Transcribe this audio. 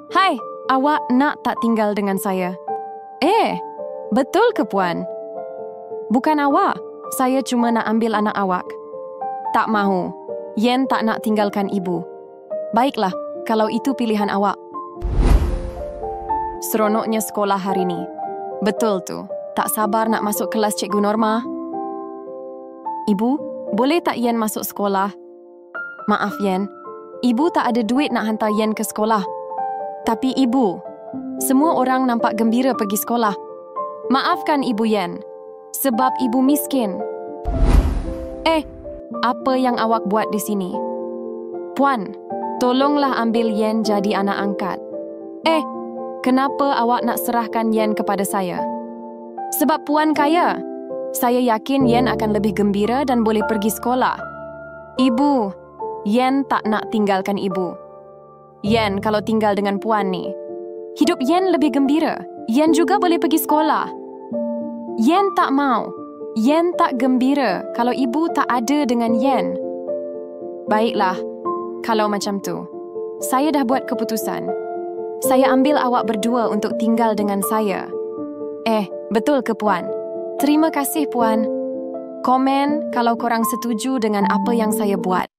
Hai, awak nak tak tinggal dengan saya? Betul ke puan? Bukan awak, saya cuma nak ambil anak awak. Tak mahu, Yen tak nak tinggalkan ibu. Baiklah, kalau itu pilihan awak. Seronoknya sekolah hari ni. Betul tu, tak sabar nak masuk kelas Cikgu Norma. Ibu, boleh tak Yen masuk sekolah? Maaf Yen, ibu tak ada duit nak hantar Yen ke sekolah. Tapi ibu, semua orang nampak gembira pergi sekolah. Maafkan ibu Yen, sebab ibu miskin. Apa yang awak buat di sini? Puan, tolonglah ambil Yen jadi anak angkat. Kenapa awak nak serahkan Yen kepada saya? Sebab puan kaya. Saya yakin Yen akan lebih gembira dan boleh pergi sekolah. Ibu, Yen tak nak tinggalkan ibu. Yen kalau tinggal dengan puan ni, hidup Yen lebih gembira. Yen juga boleh pergi sekolah. Yen tak mau. Yen tak gembira kalau ibu tak ada dengan Yen. Baiklah, kalau macam tu, saya dah buat keputusan. Saya ambil awak berdua untuk tinggal dengan saya. Betul ke puan? Terima kasih puan. Komen kalau korang setuju dengan apa yang saya buat.